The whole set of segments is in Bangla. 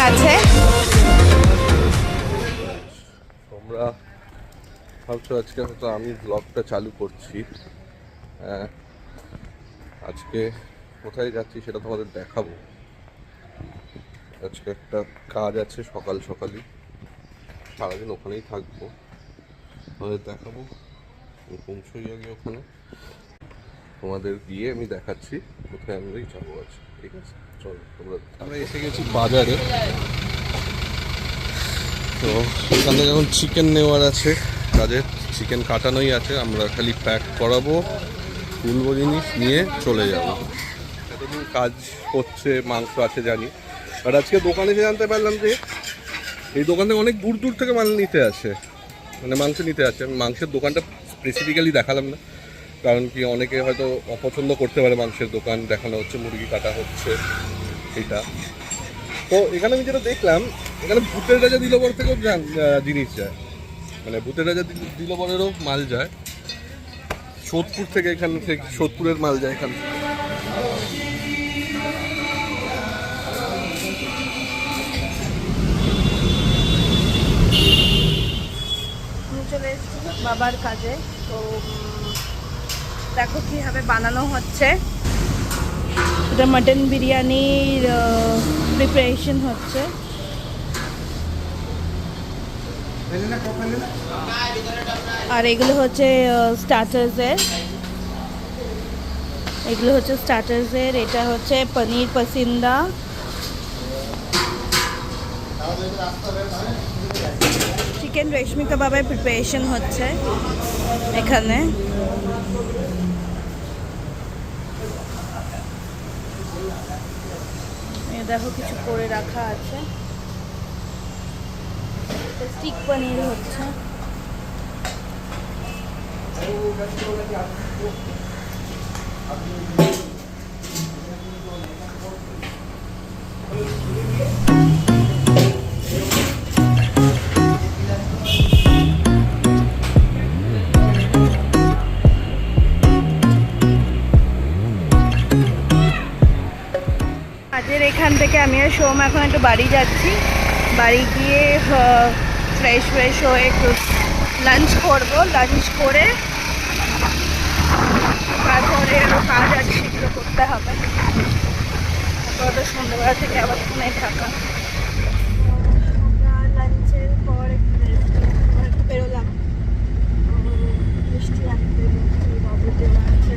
আছে। তোমরা ভাবছো আজকে হয়তো আমি ব্লগটা চালু করছি, আজকে কোথায় যাচ্ছি সেটা তোমাদের দেখাবো। আজকে একটা কাজ আছে, সকাল সকালই সারাদিন ওখানেই থাকবো, তোমাদের দেখাবো। আমি পৌঁছই আগে ওখানে, তোমাদের গিয়ে আমি দেখাচ্ছি কোথায় আমি যাবো। আছে ঠিক আছে, চলো তোমরা। আমরা এসে গেছি বাজারে, তো এখান থেকে এখন চিকেন নেওয়ার আছে, কাজের চিকেন কাটানোই আছে, আমরা খালি প্যাক করাবো, তুলবো জিনিস নিয়ে চলে যাবো। এতদিন কাজ হচ্ছে, মাংস আছে জানি, আর আজকে দোকানে এসে জানতে পারলাম যে এই দোকান থেকে অনেক দূর দূর থেকে মাল নিতে আসে, মানে মাংস নিতে আসে। আমি মাংসের দোকানটা স্পেসিফিক্যালি দেখালাম না, কারণ কি অনেকে হয়তো অপছন্দ করতে পারে মাংসের দোকান দেখানো হচ্ছে, মুরগি কাটা হচ্ছে এটা। তো এখানে আমি যেটা দেখলাম, এখানে ভূতের রাজা দিলবর থেকেও জিনিস যায়, মানে ভূতের রাজা দিলবরেরও মাল যায়, সোদপুর থেকে, এখান থেকে সোদপুরের মাল যায় এখান থেকে। চলে এসেছি বাবার কাজে, তো দেখো কীভাবে বানানো হচ্ছে। এটা মাটন বিরিয়ানির প্রিপারেশন হচ্ছে। আর এগুলো হচ্ছে স্টার্টার্সের, এটা হচ্ছে পনির পসিন্দা, চিকেন রেশমি কাবাবের প্রিপারেশন হচ্ছে এখানে। দেখো কিছু করে রাখা আছে, স্টিক পনির হচ্ছে। আজের এখান থেকে আমি আর সোম এখন একটু বাড়ি যাচ্ছি, বাড়ি গিয়ে ফ্রেশ হয়ে একটু লাঞ্চ করবো, লাঞ্চ করে তারপরে আরও কাজ আছে সেগুলো করতে হবে। তারপর তো সন্ধ্যাবেলা থেকে আবার ফোনে থাকা। লাঞ্চের পর একটু বেরোলাম, মিষ্টি আনতে, বাবুর দেওয়া আছে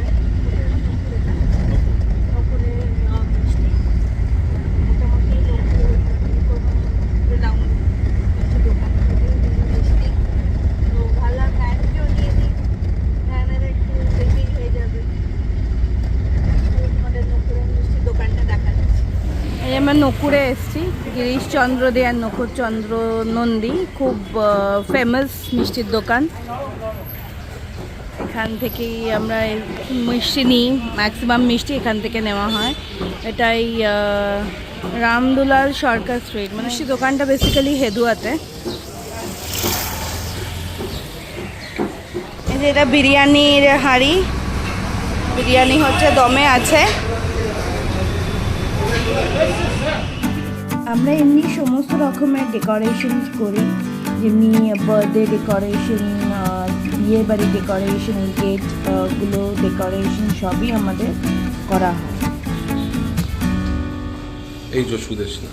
আমরা নকুরে এসেছি, গিরিশচন্দ্র দে আর নকুরচন্দ্র নন্দী, খুব ফেমাস মিষ্টির দোকান। এখান থেকেই আমরা মিষ্টি নিই, ম্যাক্সিমাম মিষ্টি এখান থেকে নেওয়া হয়। এটাই রামদুলাল সরকার স্ট্রিট, মানে মিষ্টি দোকানটা বেসিক্যালি হেদুয়াতে। এই যে এটা বিরিয়ানির হাঁড়ি, বিরিয়ানি হচ্ছে দমে আছে। আমরা এমনি সমস্ত রকমের ডেকোরেশন করি, যেমনি বার্থডে ডেকোরেশন, বিয়ে বাড়ি ডেকোরেশন, গেটগুলো ডেকোরেশন সবই আমাদের করা হয়। এই যে সুদেশ না,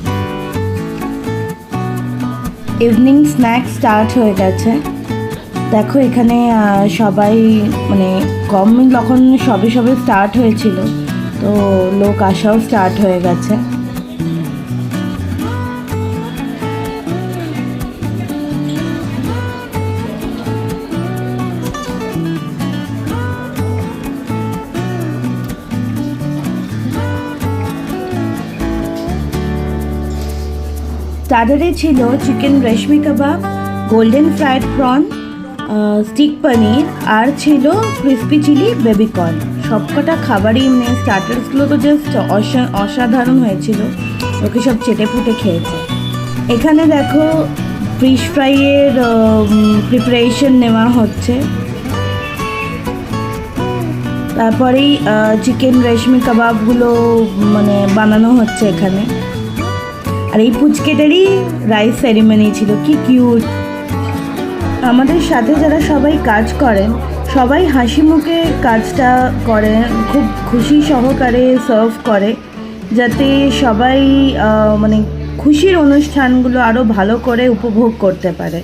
ইভিনিং স্ন্যাক্স স্টার্ট হয়ে গেছে। দেখো এখানে সবাই মানে কম, তখন সবে স্টার্ট হয়েছিল, তো লোক আসাও স্টার্ট হয়ে গেছে। স্টার্টারে ছিল চিকেন রেশমি কাবাব, গোল্ডেন ফ্রাইড প্রন, স্টিক পনির, আর ছিল ক্রিসপি চিলি বেবিকর্ন। সবকটা খাবারই মানে স্টার্টার্সগুলো তো জাস্ট অসাধারণ হয়েছিল, ওকে সব চেটে ফুটে খেয়েছে। এখানে দেখো ফিশ ফ্রাইয়ের প্রিপারেশন নেওয়া হচ্ছে, তারপরেই চিকেন রেশমি কাবাবগুলো মানে বানানো হচ্ছে এখানে। আর এই পুচকেটারই রাইস সেরিমনি ছিল, কি কিউট। আমাদের সাথে যারা সবাই কাজ করেন সবাই হাসি মুখে কাজটা করেন, খুব খুশি সহকারে সার্ভ করে, যাতে সবাই মানে খুশির অনুষ্ঠানগুলো আরও ভালো করে উপভোগ করতে পারে।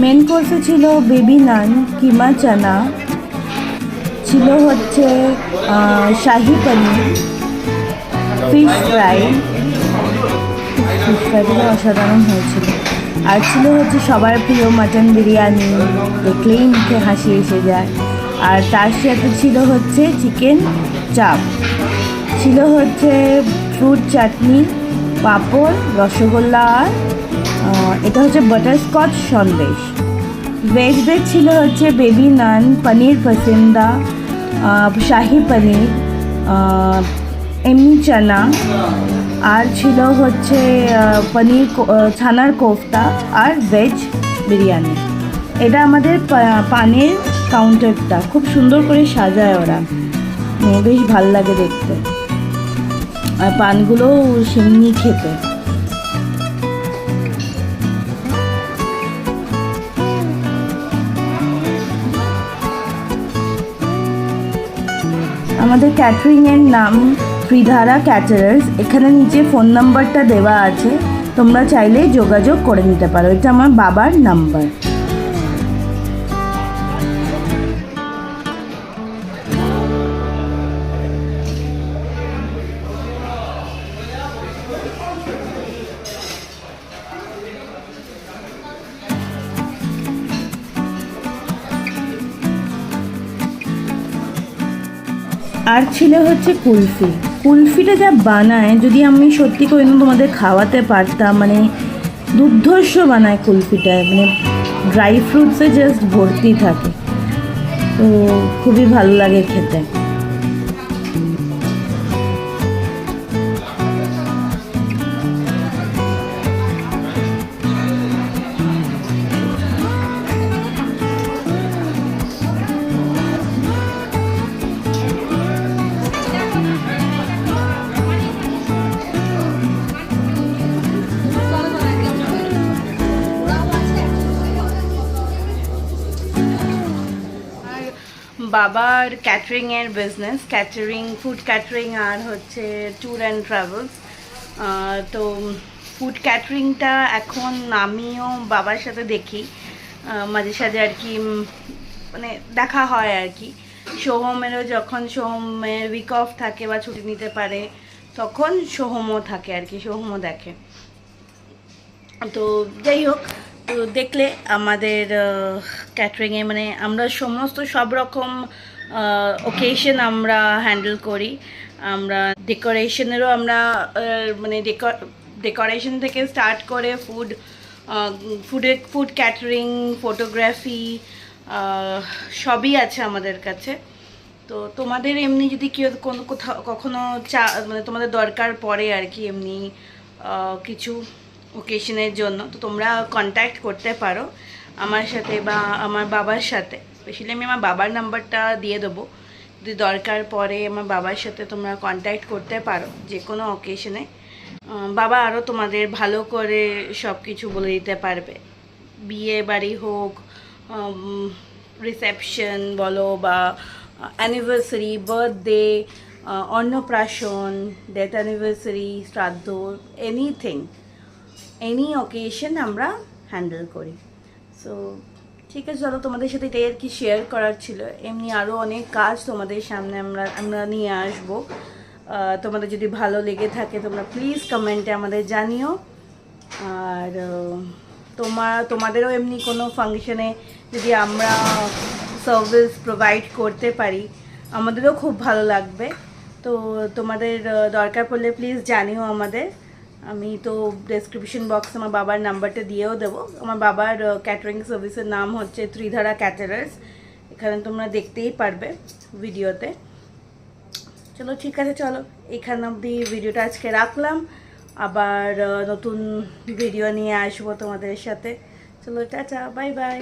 মেন কোর্সে ছিল বেবি নান, কিমা চানা, ছিল হচ্ছে শাহি পনির, ফিশ ফ্রাইগুলো অসাধারণ হয়েছিল। আর ছিল হচ্ছে সবার প্রিয় মাটন বিরিয়ানি, দেখলেই মুখে হাসি এসে যায়। আর তার সাথে ছিল হচ্ছে চিকেন চাপ, ছিল হচ্ছে ফ্রুট চাটনি, পাঁপড়, রসগোল্লা, আর এটা হচ্ছে বাটারস্কচ সন্দেশ। ভেজদের ছিল হচ্ছে বেবি নান, পনির পসিন্দা, শাহি পনির, এমনি চানা, আর ছিল হচ্ছে পনির ছানার কোফতা আর ভেজ বিরিয়ানি। এটা আমাদের পানের কাউন্টারটা খুব সুন্দর করে সাজায় ওরা, বেশ ভাল লাগে দেখতে, আর পানগুলোও সেমনি খেতে। আমাদের ক্যাটারিংয়ের নাম ত্রিধারা ক্যাটারার্স। এখানে নিচে ফোন নাম্বারটা দেওয়া আছে, তোমরা চাইলে যোগাযোগ করে নিতে পারো। এটা আমার বাবার নাম্বার। আর ছিল হচ্ছে কুলফি। কুলফিটা যা বানায়, যদি আমি সত্যি করে তোমাদের খাওয়াতে পারতাম, মানে দুর্ধর্ষ বানায় কুলফিটা, মানে ড্রাই ফ্রুটসে জাস্ট ভর্তি থাকে, তো খুবই ভালো লাগে খেতে। বাবার ক্যাটারিংয়ের বিজনেস, ক্যাটারিং, ফুড ক্যাটারিং আর হচ্ছে ট্যুর অ্যান্ড ট্রাভেলস। তো ফুড ক্যাটারিংটা এখন আমিও বাবার সাথে দেখি, মাঝে সাঝে আর কি, মানে দেখা হয় আর কি। সোহমেরও যখন সোহমের উইক অফ থাকে বা ছুটি নিতে পারে তখন সোহমও থাকে আর কি, সোহমও দেখে। তো যাই হোক, তো দেখলে আমাদের ক্যাটারিংয়ে মানে আমরা সমস্ত সব রকম ওকেশন আমরা হ্যান্ডেল করি। আমরা ডেকোরেশনেরও আমরা মানে ডেকোরেশন থেকে স্টার্ট করে ফুড ক্যাটারিং, ফটোগ্রাফি, সবই আছে আমাদের কাছে। তো তোমাদের এমনি যদি কেউ কোথাও কখনো মানে তোমাদের দরকার পড়ে আর কি এমনি কিছু ওকেশনের জন্য, তো তোমরা কন্ট্যাক্ট করতে পারো আমার সাথে বা আমার বাবার সাথে। স্পেশালি আমি আমার বাবার নাম্বারটা দিয়ে দেবো, যদি দরকার পড়ে আমার বাবার সাথে তোমরা কন্ট্যাক্ট করতে পারো যে কোনো অকেশনে। বাবা আরও তোমাদের ভালো করে সব কিছু বলে দিতে পারবে, বিয়ে বাড়ি হোক, রিসেপশন বলো বা অ্যানিভার্সারি, বার্থডে, অন্নপ্রাশন, ডেথ অ্যানিভার্সারি, শ্রাদ্ধ, এনিথিং, এনি অকেশন আমরা হ্যান্ডেল করি। সো ঠিক আছে, চলো তোমাদের সাথে এটাই আর কি শেয়ার করার ছিল। এমনি আরও অনেক কাজ তোমাদের সামনে আমরা নিয়ে আসবো। তোমাদের যদি ভালো লেগে থাকে তোমরা প্লিজ কমেন্টে আমাদের জানিও। আর তোমাদেরও এমনি কোনো ফাংশনে যদি আমরা সার্ভিস প্রোভাইড করতে পারি আমাদেরও খুব ভালো লাগবে। তো তোমাদের দরকার পড়লে প্লিজ জানিও আমাদের। আমি তো ডেসক্রিপশন বক্সে আমার বাবার নাম্বারটা দিয়েও দেবো। আমার বাবার ক্যাটারিং সার্ভিসের নাম হচ্ছে ত্রিধারা ক্যাটারার্স, এখানে তোমরা দেখতেই পারবে ভিডিওতে। চলো ঠিক আছে, চলো এখান অবধি ভিডিওটা আজকে রাখলাম, আবার নতুন ভিডিও নিয়ে আসবো তোমাদের সাথে। চলো টাটা, বাই বাই।